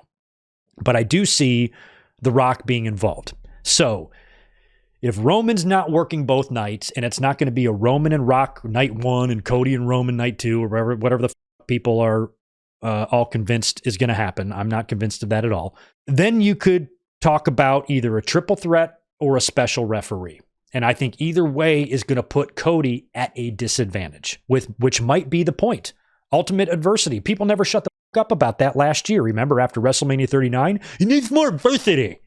But I do see The Rock being involved. So if Roman's not working both nights, and it's not going to be a Roman and Rock night 1 and Cody and Roman night 2, or whatever the people are all convinced is going to happen. I'm not convinced of that at all. Then you could talk about either a triple threat or a special referee. And I think either way is going to put Cody at a disadvantage, which might be the point. Ultimate adversity. People never shut the fuck up about that last year. Remember, after WrestleMania 39, he needs more adversity.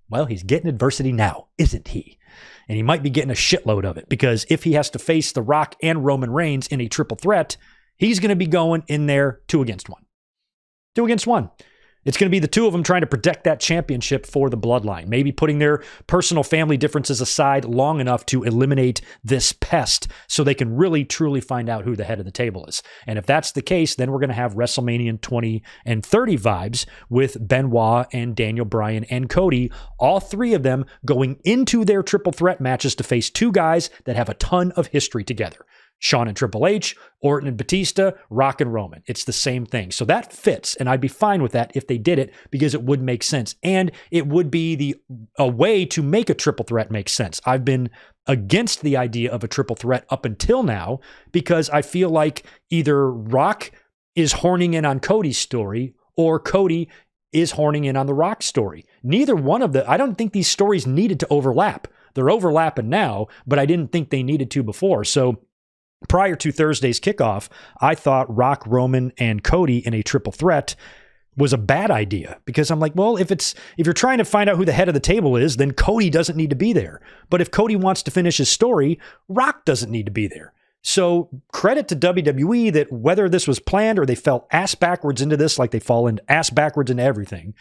Well, he's getting adversity now, isn't he? And he might be getting a shitload of it, because if he has to face The Rock and Roman Reigns in a triple threat, he's going to be going in there 2 against 1. 2 against 1. It's going to be the two of them trying to protect that championship for the bloodline, maybe putting their personal family differences aside long enough to eliminate this pest so they can really, truly find out who the head of the table is. And if that's the case, then we're going to have WrestleMania 20 and 30 vibes with Benoit and Daniel Bryan and Cody, all 3 of them going into their triple threat matches to face 2 guys that have a ton of history together. Shawn and Triple H, Orton and Batista, Rock and Roman. It's the same thing. So that fits, and I'd be fine with that if they did it, because it would make sense. And it would be a way to make a triple threat make sense. I've been against the idea of a triple threat up until now, because I feel like either Rock is horning in on Cody's story, or Cody is horning in on the Rock story. Neither one of I don't think these stories needed to overlap. They're overlapping now, but I didn't think they needed to before. So prior to Thursday's kickoff, I thought Rock, Roman, and Cody in a triple threat was a bad idea, because I'm like, well, if you're trying to find out who the head of the table is, then Cody doesn't need to be there. But if Cody wants to finish his story, Rock doesn't need to be there. So credit to WWE that whether this was planned or they fell ass backwards into this, like they fall ass backwards into everything,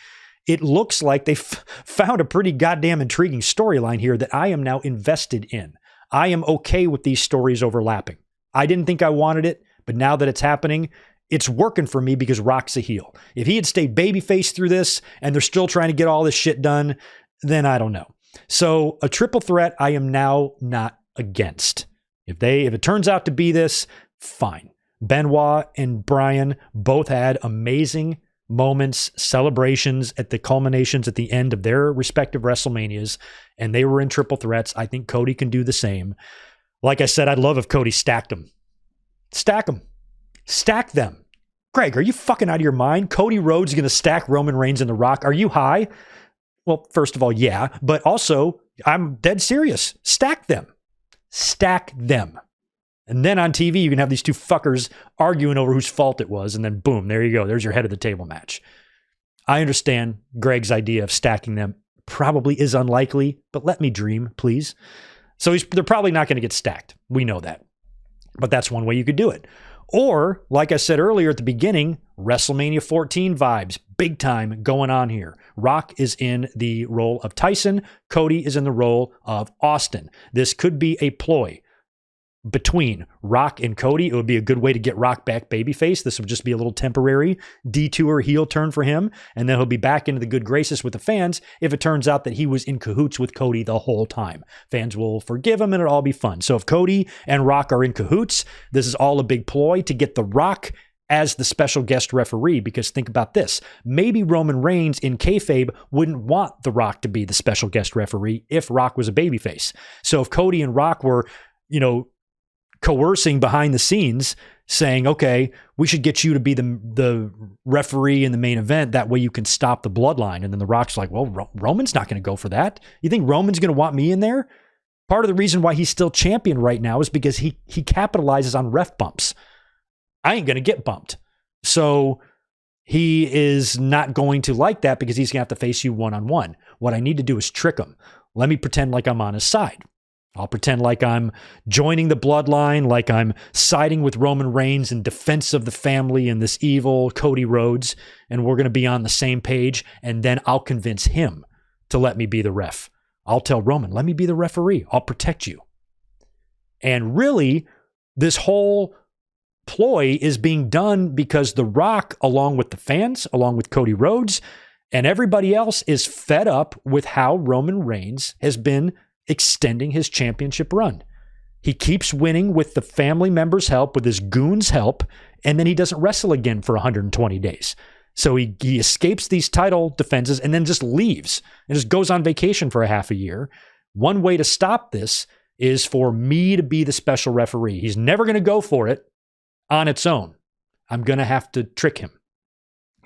it looks like they found a pretty goddamn intriguing storyline here that I am now invested in. I am okay with these stories overlapping. I didn't think I wanted it, but now that it's happening, it's working for me because Rock's a heel. If he had stayed babyface through this and they're still trying to get all this shit done, then I don't know. So a triple threat, I am now not against. If it turns out to be this, fine. Benoit and Bryan both had amazing moments, celebrations at the culminations at the end of their respective WrestleManias, and they were in triple threats. I think Cody can do the same. Like I said, I'd love if Cody stacked them. Stack them. Stack them. Greg, are you fucking out of your mind? Cody Rhodes is going to stack Roman Reigns and The Rock. Are you high? Well, first of all, yeah. But also, I'm dead serious. Stack them. Stack them. And then on TV, you can have these 2 fuckers arguing over whose fault it was. And then boom, there you go. There's your head of the table match. I understand Greg's idea of stacking them probably is unlikely, but let me dream, please. So they're probably not going to get stacked. We know that. But that's one way you could do it. Or, like I said earlier at the beginning, WrestleMania 14 vibes, big time going on here. Rock is in the role of Tyson. Cody is in the role of Austin. This could be a ploy between Rock and Cody. It would be a good way to get Rock back babyface. This would just be a little temporary detour heel turn for him, and then he'll be back into the good graces with the fans if it turns out that he was in cahoots with Cody the whole time. Fans will forgive him and it'll all be fun. So if Cody and Rock are in cahoots, this is all a big ploy to get The Rock as the special guest referee, because think about this. Maybe Roman Reigns in kayfabe wouldn't want The Rock to be the special guest referee if Rock was a babyface. So if Cody and Rock were, coercing behind the scenes, saying, okay, we should get you to be the referee in the main event. That way you can stop the bloodline. And then The Rock's like, well, Roman's not going to go for that. You think Roman's going to want me in there? Part of the reason why he's still champion right now is because he capitalizes on ref bumps. I ain't going to get bumped. So he is not going to like that, because he's going to have to face you one-on-one. What I need to do is trick him. Let me pretend like I'm on his side. I'll pretend like I'm joining the bloodline, like I'm siding with Roman Reigns in defense of the family and this evil Cody Rhodes, and we're going to be on the same page, and then I'll convince him to let me be the ref. I'll tell Roman, let me be the referee. I'll protect you. And really, this whole ploy is being done because The Rock, along with the fans, along with Cody Rhodes, and everybody else is fed up with how Roman Reigns has been extending his championship run. He keeps winning with the family members' help, with his goons' help, and then he doesn't wrestle again for 120 days. So he escapes these title defenses and then just leaves and just goes on vacation for a half a year. One way to stop this is for me to be the special referee. He's never going to go for it on its own. I'm going to have to trick him.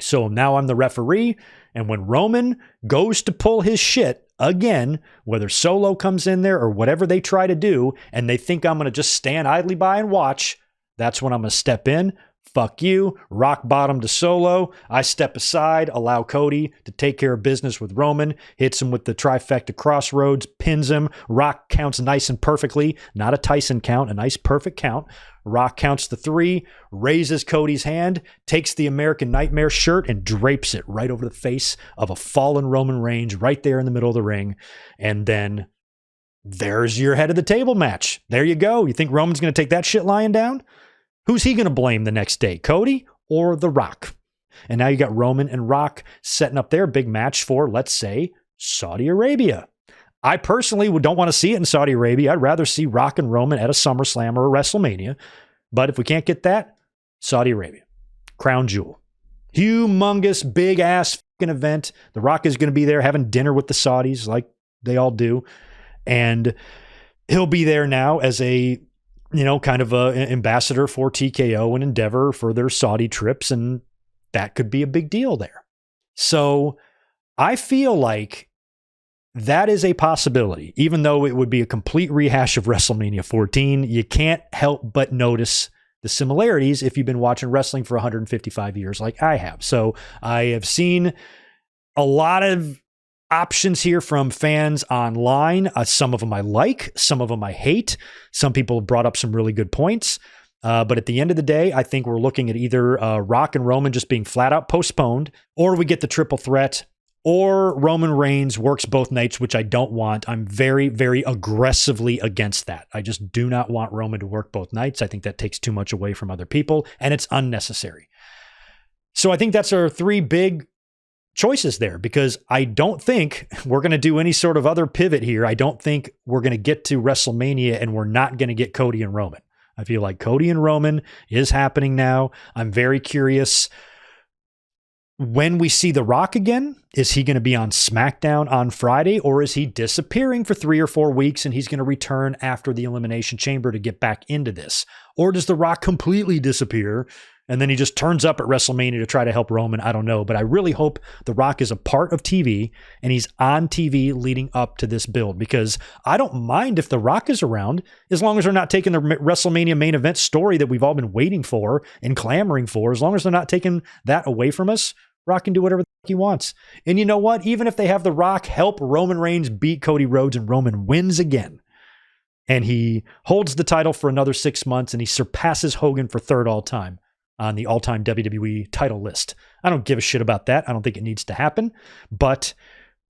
So now I'm the referee, and when Roman goes to pull his shit again, whether Solo comes in there or whatever they try to do, and they think I'm going to just stand idly by and watch, that's when I'm going to step in. Fuck you, rock bottom to Solo. I step aside, allow Cody to take care of business with Roman, hits him with the trifecta crossroads, pins him. Rock counts nice and perfectly, not a Tyson count, a nice perfect count. Rock counts the 3, raises Cody's hand, takes the American Nightmare shirt and drapes it right over the face of a fallen Roman Reigns right there in the middle of the ring. And then there's your head of the table match. There you go. You think Roman's going to take that shit lying down? Who's he going to blame the next day, Cody or The Rock? And now you got Roman and Rock setting up their big match for, let's say, Saudi Arabia. I personally don't want to see it in Saudi Arabia. I'd rather see Rock and Roman at a SummerSlam or a WrestleMania. But if we can't get that, Saudi Arabia. Crown jewel. Humongous, big-ass fucking event. The Rock is going to be there having dinner with the Saudis like they all do. And he'll be there now as a kind of an ambassador for TKO and Endeavor for their Saudi trips, and that could be a big deal there. So I feel like that is a possibility, even though it would be a complete rehash of WrestleMania 14. You can't help but notice the similarities if you've been watching wrestling for 155 years like I have. So I have seen a lot of options here from fans online. Some of them I like, some of them I hate. Some people have brought up some really good points. But at the end of the day, I think we're looking at either Rock and Roman just being flat out postponed, or we get the triple threat, or Roman Reigns works both nights, which I don't want. I'm very, very aggressively against that. I just do not want Roman to work both nights. I think that takes too much away from other people, and it's unnecessary. So I think that's our 3 big choices there, because I don't think we're going to do any sort of other pivot here. I don't think we're going to get to WrestleMania and we're not going to get Cody and Roman. I feel like Cody and Roman is happening now. I'm very curious when we see The Rock again. Is he going to be on SmackDown on Friday, or is he disappearing for 3 or 4 weeks and he's going to return after the Elimination Chamber to get back into this? Or does The Rock completely disappear and then he just turns up at WrestleMania to try to help Roman? I don't know, but I really hope The Rock is a part of TV and he's on TV leading up to this build, because I don't mind if The Rock is around as long as they're not taking the WrestleMania main event story that we've all been waiting for and clamoring for. As long as they're not taking that away from us, Rock can do whatever the fuck he wants. And you know what? Even if they have The Rock help Roman Reigns beat Cody Rhodes and Roman wins again, and he holds the title for another 6 months and he surpasses Hogan for 3rd all time on the all-time WWE title list, I don't give a shit about that. I don't think it needs to happen, but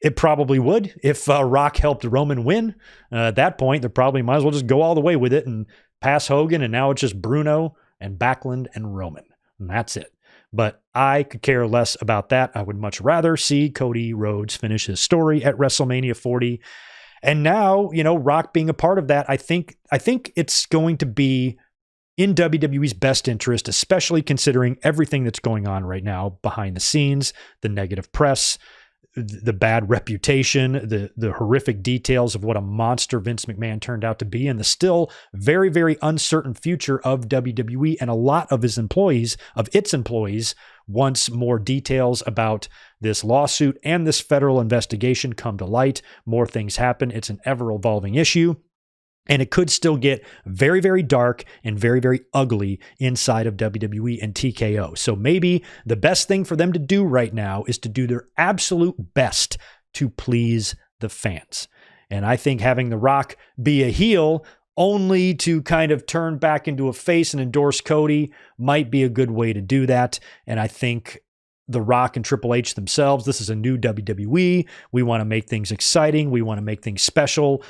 it probably would if Rock helped Roman win. At that point, they probably might as well just go all the way with it and pass Hogan, and now it's just Bruno and Backlund and Roman, and that's it. But I could care less about that. I would much rather see Cody Rhodes finish his story at WrestleMania 40. And now, Rock being a part of that, I think it's going to be in WWE's best interest, especially considering everything that's going on right now behind the scenes, the negative press, the bad reputation, the horrific details of what a monster Vince McMahon turned out to be, and the still very, very uncertain future of WWE. And a lot of its employees once more details about this lawsuit and this federal investigation come to light, more things happen. It's an ever-evolving issue. And it could still get very, very dark and very, very ugly inside of WWE and TKO. So maybe the best thing for them to do right now is to do their absolute best to please the fans. And I think having The Rock be a heel only to kind of turn back into a face and endorse Cody might be a good way to do that. And I think The Rock and Triple H themselves, this is a new WWE. We want to make things exciting. We want to make things special.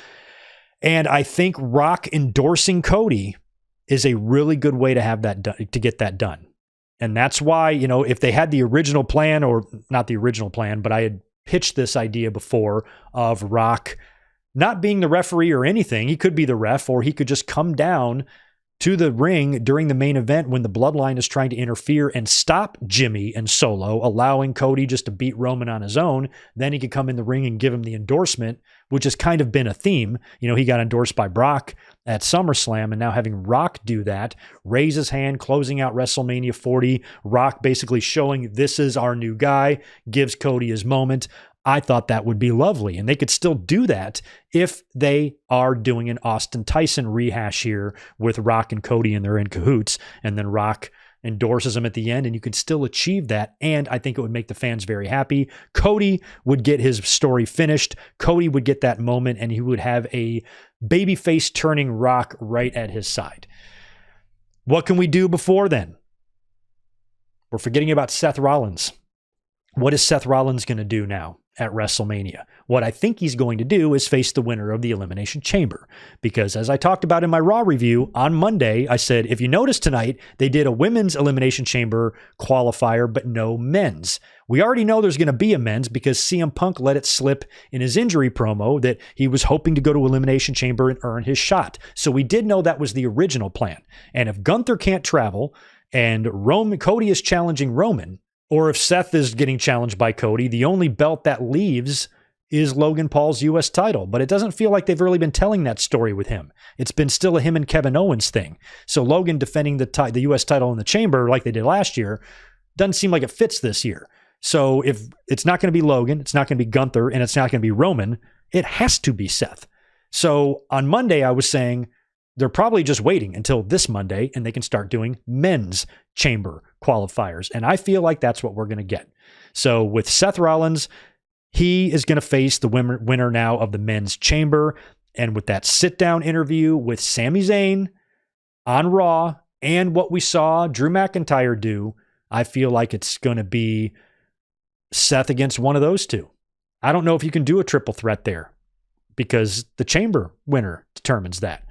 And I think Rock endorsing Cody is a really good way to have that done, to get that done. And that's why, if they had the original plan, or not the original plan, but I had pitched this idea before of Rock not being the referee or anything. He could be the ref, or he could just come down to the ring during the main event when the Bloodline is trying to interfere and stop Jimmy and Solo, allowing Cody just to beat Roman on his own. Then he could come in the ring and give him the endorsement, which has kind of been a theme. You know, he got endorsed by Brock at SummerSlam, and now having Rock do that, raise his hand, closing out WrestleMania 40, Rock basically showing this is our new guy, gives Cody his moment. I thought that would be lovely, and they could still do that if they are doing an Austin Tyson rehash here with Rock and Cody and they're in cahoots, and then Rock endorses him at the end, and you could still achieve that, and I think it would make the fans very happy. Cody would get his story finished. Cody would get that moment, and he would have a babyface turning Rock right at his side. What can we do before then? We're forgetting about Seth Rollins. What is Seth Rollins going to do now at WrestleMania? What I think he's going to do is face the winner of the Elimination Chamber. Because as I talked about in my Raw review on Monday, I said, if you notice tonight, they did a women's Elimination Chamber qualifier, but no men's. We already know there's going to be a men's because CM Punk let it slip in his injury promo that he was hoping to go to Elimination Chamber and earn his shot. So we did know that was the original plan. And if Gunther can't travel and Cody is challenging Roman, or if Seth is getting challenged by Cody, the only belt that leaves is Logan Paul's U.S. title. But it doesn't feel like they've really been telling that story with him. It's been still a him and Kevin Owens thing. So Logan defending the U.S. title in the chamber like they did last year doesn't seem like it fits this year. So if it's not going to be Logan, it's not going to be Gunther, and it's not going to be Roman, it has to be Seth. So on Monday, I was saying they're probably just waiting until this Monday and they can start doing men's chamber qualifiers. And I feel like that's what we're going to get. So with Seth Rollins, he is going to face the winner now of the men's chamber. And with that sit-down interview with Sami Zayn on Raw and what we saw Drew McIntyre do, I feel like it's going to be Seth against one of those two. I don't know if you can do a triple threat there because the chamber winner determines that.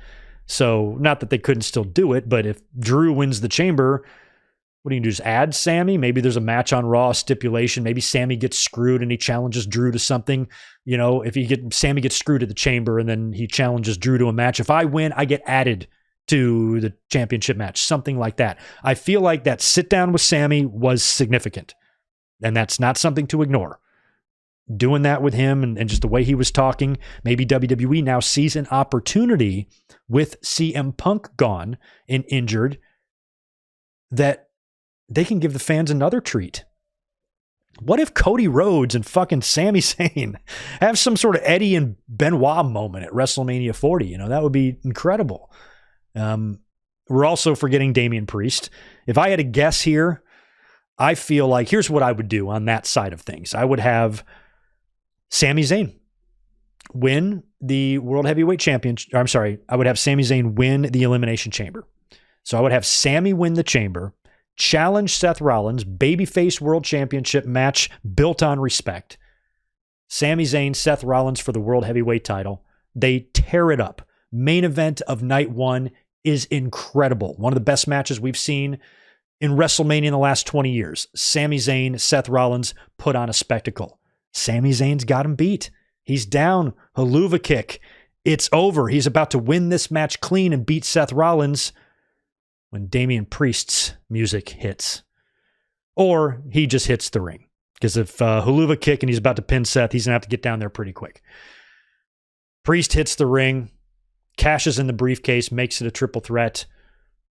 So not that they couldn't still do it, but if Drew wins the chamber, what do you do? Just add Sammy? Maybe there's a match on Raw stipulation. Maybe Sammy gets screwed and he challenges Drew to something. You know, if Sammy gets screwed at the chamber and then he challenges Drew to a match. If I win, I get added to the championship match, something like that. I feel like that sit down with Sammy was significant, and that's not something to ignore. Doing that with him and just the way he was talking, maybe WWE now sees an opportunity with CM Punk gone and injured that they can give the fans another treat. What if Cody Rhodes and fucking Sami Zayn have some sort of Eddie and Benoit moment at WrestleMania 40? You know, that would be incredible. We're also forgetting Damian Priest. If I had to guess here, I feel like here's what I would do on that side of things. I would have Sami Zayn win the World Heavyweight Championship. I would have Sami Zayn win the Elimination Chamber. So I would have Sami win the chamber, challenge Seth Rollins, babyface World Championship match built on respect. Sami Zayn, Seth Rollins for the World Heavyweight title. They tear it up. Main event of night one is incredible. One of the best matches we've seen in WrestleMania in the last 20 years. Sami Zayn, Seth Rollins put on a spectacle. Sami Zayn's got him beat. He's down. Haluva kick. It's over. He's about to win this match clean and beat Seth Rollins when Damian Priest's music hits. Or he just hits the ring. Because if Haluva kick and he's about to pin Seth, he's going to have to get down there pretty quick. Priest hits the ring, cashes in the briefcase, makes it a triple threat,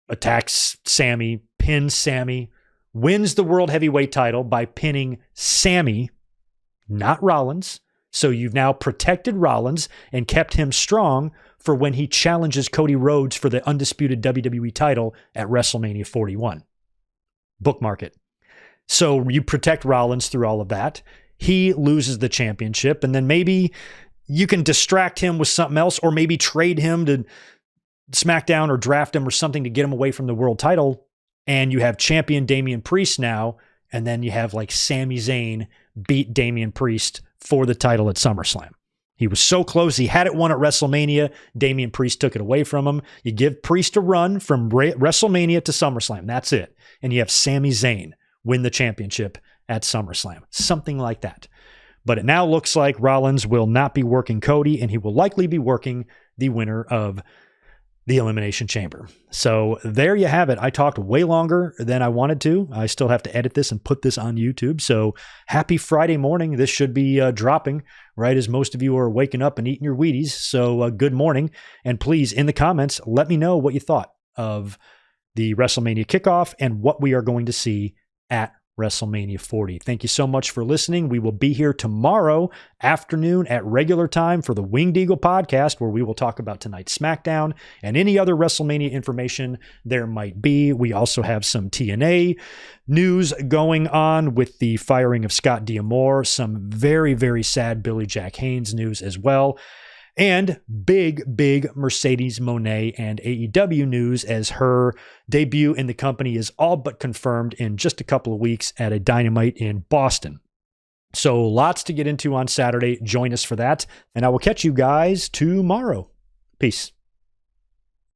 attacks Sami, pins Sami, wins the World Heavyweight title by pinning Sami, not Rollins. So you've now protected Rollins and kept him strong for when he challenges Cody Rhodes for the undisputed WWE title at WrestleMania 41. Bookmark it. So you protect Rollins through all of that. He loses the championship, and then maybe you can distract him with something else, or maybe trade him to SmackDown or draft him or something to get him away from the world title. And you have champion Damian Priest now, and then you have like Sami Zayn beat Damian Priest for the title at SummerSlam. He was so close. He had it won at WrestleMania. Damian Priest took it away from him. You give Priest a run from WrestleMania to SummerSlam. That's it. And you have Sami Zayn win the championship at SummerSlam. Something like that. But it now looks like Rollins will not be working Cody, and he will likely be working the winner of the Elimination Chamber. So there you have it. I talked way longer than I wanted to. I still have to edit this and put this on YouTube. So happy Friday morning. This should be dropping right as most of you are waking up and eating your Wheaties. So good morning. And please, in the comments, let me know what you thought of the WrestleMania kickoff and what we are going to see at WrestleMania 40. Thank you so much for listening. We will be here tomorrow afternoon at regular time for the Winged Eagle podcast, where we will talk about tonight's SmackDown and any other WrestleMania information there might be. We also have some TNA news going on with the firing of Scott D'Amore, some very, very sad Billy Jack Haynes news as well. And big Mercedes Moné and AEW news, as her debut in the company is all but confirmed in just a couple of weeks at a Dynamite in Boston. So lots to get into on Saturday. Join us for that. And I will catch you guys tomorrow. Peace.